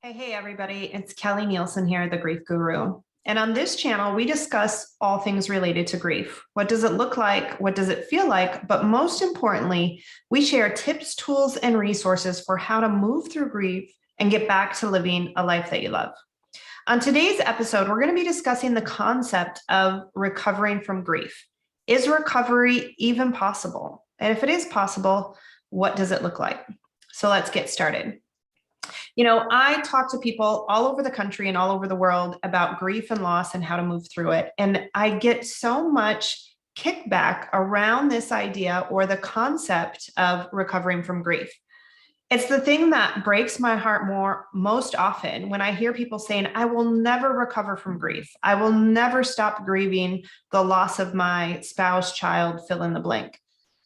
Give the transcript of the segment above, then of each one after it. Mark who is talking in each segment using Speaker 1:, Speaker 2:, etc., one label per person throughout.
Speaker 1: Hey, everybody. It's Kelly Nielsen here, the Grief Guru. And on this channel, we discuss all things related to grief. What does it look like? What does it feel like? But most importantly, we share tips, tools, and resources for how to move through grief and get back to living a life that you love. On today's episode, we're going to be discussing the concept of recovering from grief. Is recovery even possible? And if it is possible, what does it look like? So let's get started. I talk to people all over the country and all over the world about grief and loss and how to move through it. And I get so much kickback around this idea or the concept of recovering from grief. It's the thing that breaks my heart most often when I hear people saying, I will never recover from grief. I will never stop grieving the loss of my spouse, child, fill in the blank.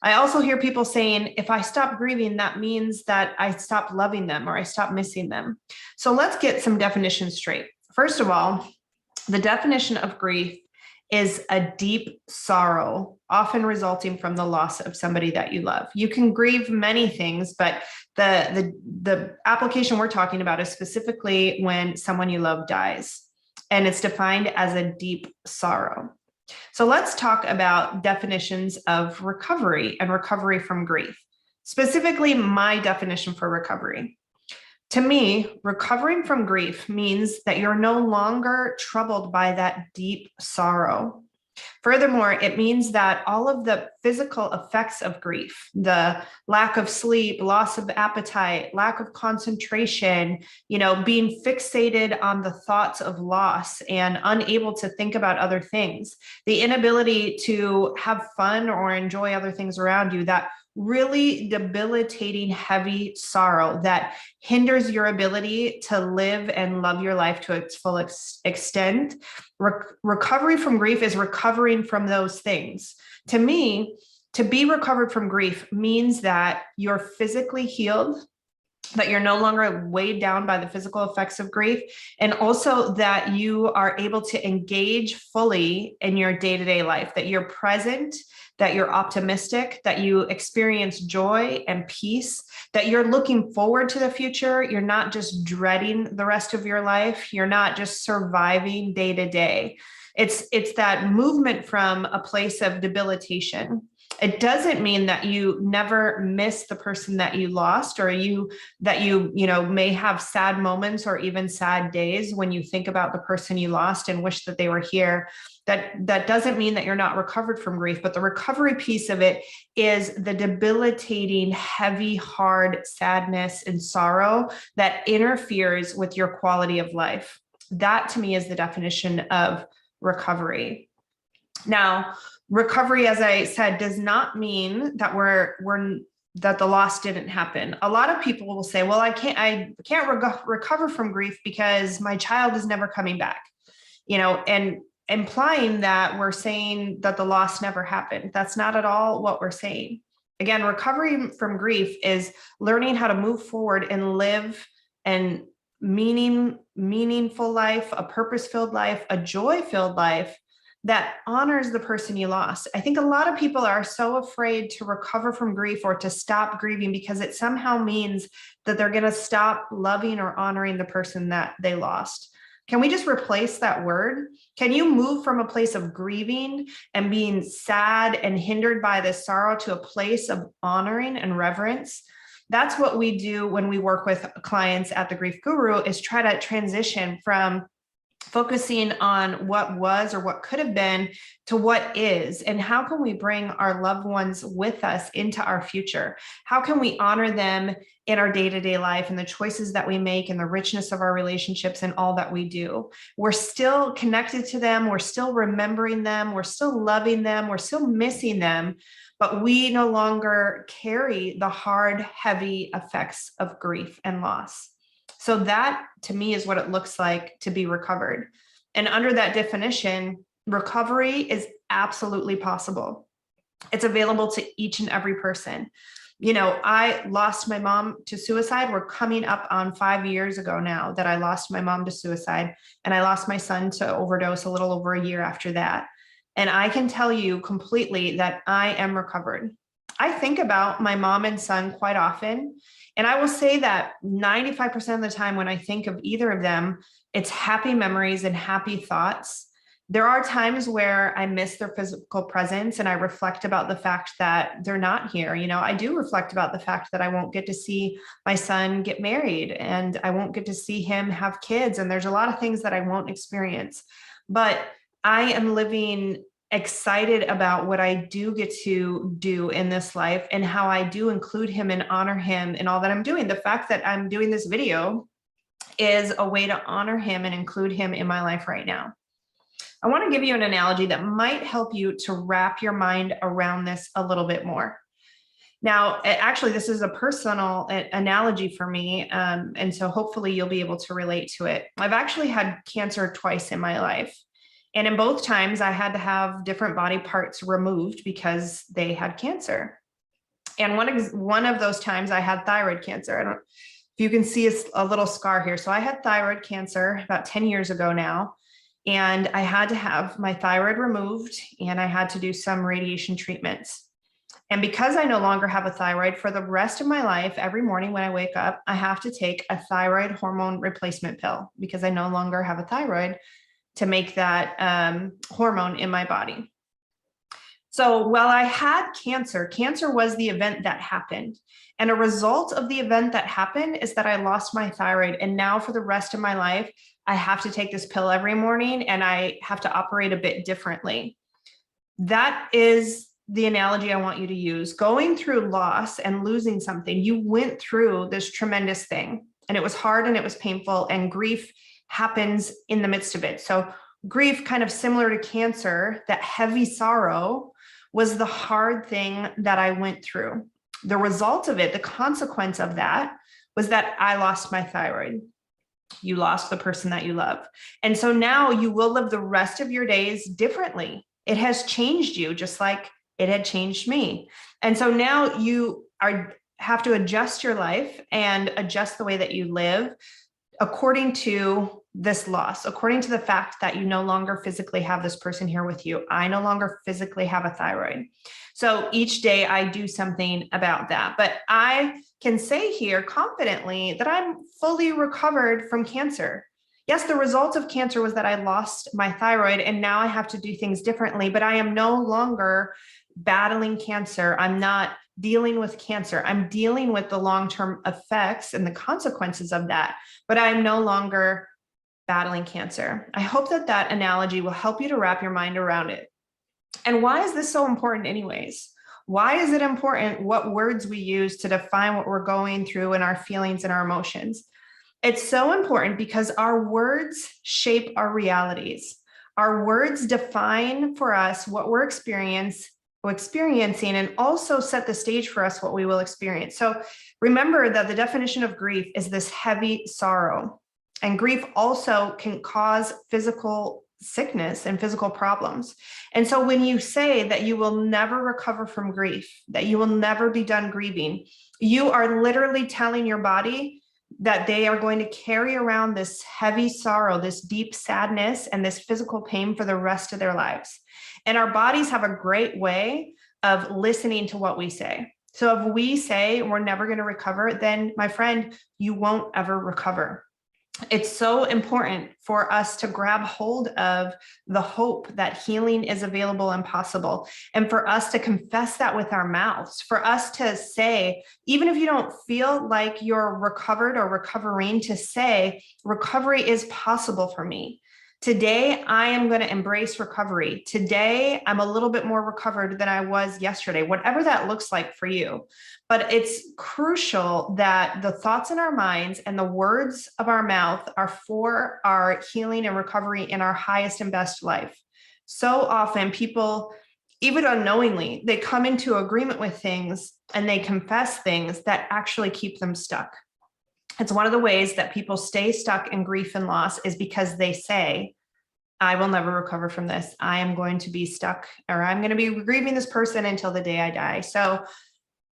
Speaker 1: I also hear people saying, if I stop grieving, that means that I stop loving them or I stop missing them. So let's get some definitions straight. First of all, the definition of grief is a deep sorrow, often resulting from the loss of somebody that you love. You can grieve many things, but the application we're talking about is specifically when someone you love dies, and it's defined as a deep sorrow. So let's talk about definitions of recovery and recovery from grief. Specifically, my definition for recovery. To me, recovering from grief means that you're no longer troubled by that deep sorrow. Furthermore, it means that all of the physical effects of grief, the lack of sleep, loss of appetite, lack of concentration, being fixated on the thoughts of loss and unable to think about other things, the inability to have fun or enjoy other things around you, that really debilitating, heavy sorrow that hinders your ability to live and love your life to its full extent. Recovery from grief is recovering from those things. To me, to be recovered from grief means that you're physically healed, that you're no longer weighed down by the physical effects of grief, and also that you are able to engage fully in your day-to-day life, that you're present, that you're optimistic, that you experience joy and peace, that you're looking forward to the future. You're not just dreading the rest of your life. You're not just surviving day to day. It's that movement from a place of debilitation. It doesn't mean that you never miss the person that you lost, or that you may have sad moments or even sad days when you think about the person you lost and wish that they were here. That doesn't mean that you're not recovered from grief, but the recovery piece of it is the debilitating, heavy, hard sadness and sorrow that interferes with your quality of life. That to me is the definition of recovery. Now, recovery, as I said, does not mean that that the loss didn't happen. A lot of people will say, well, I can't recover from grief because my child is never coming back, and implying that we're saying that the loss never happened. That's not at all what we're saying. Again, recovery from grief is learning how to move forward and live a meaningful life, a purpose-filled life, a joy-filled life that honors the person you lost. I think a lot of people are so afraid to recover from grief or to stop grieving because it somehow means that they're going to stop loving or honoring the person that they lost. Can we just replace that word? Can you move from a place of grieving and being sad and hindered by this sorrow to a place of honoring and reverence? That's what we do when we work with clients at the Grief Guru, is try to transition from focusing on what was or what could have been to what is, and how can we bring our loved ones with us into our future? How can we honor them in our day-to-day life and the choices that we make and the richness of our relationships and all that we do? We're still connected to them. We're still remembering them. We're still loving them. We're still missing them, but we no longer carry the hard, heavy effects of grief and loss. So that, to me, is what it looks like to be recovered. And under that definition, recovery is absolutely possible. It's available to each and every person. I lost my mom to suicide. We're coming up on 5 years ago now that I lost my mom to suicide, and I lost my son to overdose a little over a year after that. And I can tell you completely that I am recovered. I think about my mom and son quite often. And I will say that 95% of the time when I think of either of them, it's happy memories and happy thoughts. There are times where I miss their physical presence and I reflect about the fact that they're not here. I do reflect about the fact that I won't get to see my son get married and I won't get to see him have kids. And there's a lot of things that I won't experience. But I am living excited about what I do get to do in this life and how I do include him and honor him in all that I'm doing. The fact that I'm doing this video is a way to honor him and include him in my life right now. I want to give you an analogy that might help you to wrap your mind around this a little bit more. Now, actually, this is a personal analogy for me, and so hopefully you'll be able to relate to it. I've actually had cancer twice in my life. And in both times, I had to have different body parts removed because they had cancer. And one of those times I had thyroid cancer. I don't know if you can see a little scar here. So I had thyroid cancer about 10 years ago now. And I had to have my thyroid removed and I had to do some radiation treatments. And because I no longer have a thyroid, for the rest of my life, every morning when I wake up, I have to take a thyroid hormone replacement pill because I no longer have a thyroid to make that hormone in my body. So while I had cancer was the event that happened. And a result of the event that happened is that I lost my thyroid. And now for the rest of my life, I have to take this pill every morning and I have to operate a bit differently. That is the analogy I want you to use. Going through loss and losing something, you went through this tremendous thing and it was hard and it was painful, and grief happens in the midst of it. So grief, kind of similar to cancer, that heavy sorrow was the hard thing that I went through. The result of it, the consequence of that, was that I lost my thyroid. You lost the person that you love. And so now you will live the rest of your days differently. It has changed you just like it had changed me. And so now you have to adjust your life and adjust the way that you live according to this loss, according to the fact that you no longer physically have this person here with you. I no longer physically have a thyroid. So each day I do something about that. But I can say here confidently that I'm fully recovered from cancer. Yes, the result of cancer was that I lost my thyroid and now I have to do things differently, but I am no longer battling cancer. I'm not dealing with cancer. I'm dealing with the long-term effects and the consequences of that, but I'm no longer battling cancer. I hope that that analogy will help you to wrap your mind around it. And why is this so important anyways? Why is it important what words we use to define what we're going through and our feelings and our emotions? It's so important because our words shape our realities. Our words define for us what we're experiencing and also set the stage for us what we will experience. So remember that the definition of grief is this heavy sorrow. And grief also can cause physical sickness and physical problems. And so when you say that you will never recover from grief, that you will never be done grieving, you are literally telling your body that they are going to carry around this heavy sorrow, this deep sadness, and this physical pain for the rest of their lives. And our bodies have a great way of listening to what we say. So if we say we're never going to recover, then my friend, you won't ever recover. It's so important for us to grab hold of the hope that healing is available and possible, and for us to confess that with our mouths, for us to say, even if you don't feel like you're recovered or recovering, to say, recovery is possible for me. Today, I am going to embrace recovery. Today, I'm a little bit more recovered than I was yesterday, whatever that looks like for you. But it's crucial that the thoughts in our minds and the words of our mouth are for our healing and recovery in our highest and best life. So often people, even unknowingly, they come into agreement with things and they confess things that actually keep them stuck. It's one of the ways that people stay stuck in grief and loss is because they say, I will never recover from this. I am going to be stuck, or I'm going to be grieving this person until the day I die. So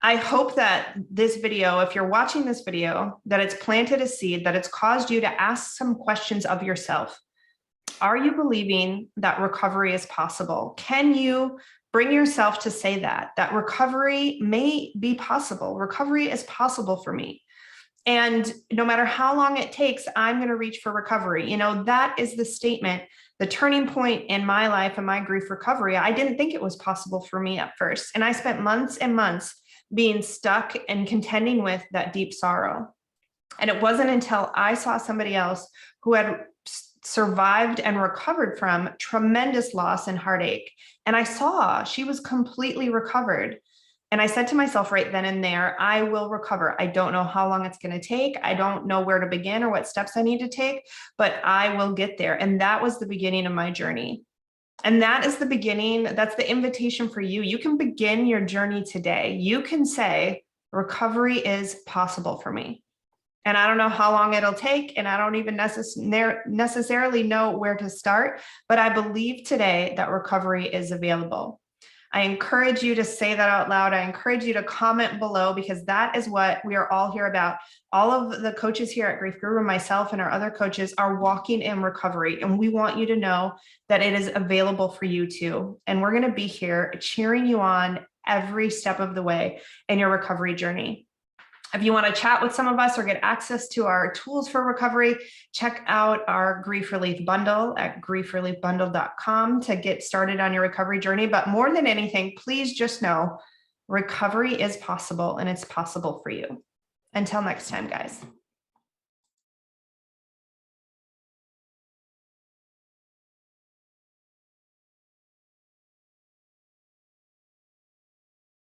Speaker 1: I hope that this video, if you're watching this video, that it's planted a seed, that it's caused you to ask some questions of yourself. Are you believing that recovery is possible? Can you Bring yourself to say that recovery may be possible. Recovery is possible for me. And no matter how long it takes, I'm going to reach for recovery. You know, that is the statement, the turning point in my life and my grief recovery. I didn't think it was possible for me at first. And I spent months and months being stuck and contending with that deep sorrow. And it wasn't until I saw somebody else who had survived and recovered from tremendous loss and heartache. And I saw she was completely recovered. And I said to myself right then and there, I will recover. I don't know how long it's going to take. I don't know where to begin or what steps I need to take, but I will get there. And that was the beginning of my journey. And that is the beginning. That's the invitation for you. You can begin your journey today. You can say, recovery is possible for me. And I don't know how long it'll take, and I don't even necessarily know where to start, but I believe today that recovery is available. I encourage you to say that out loud. I encourage you to comment below, because that is what we are all here about. All of the coaches here at Grief Guru, myself and our other coaches, are walking in recovery, and we want you to know that it is available for you too. And we're going to be here cheering you on every step of the way in your recovery journey. If you want to chat with some of us or get access to our tools for recovery, check out our Grief Relief Bundle at griefreliefbundle.com to get started on your recovery journey. But more than anything, please just know recovery is possible, and it's possible for you. Until next time, guys.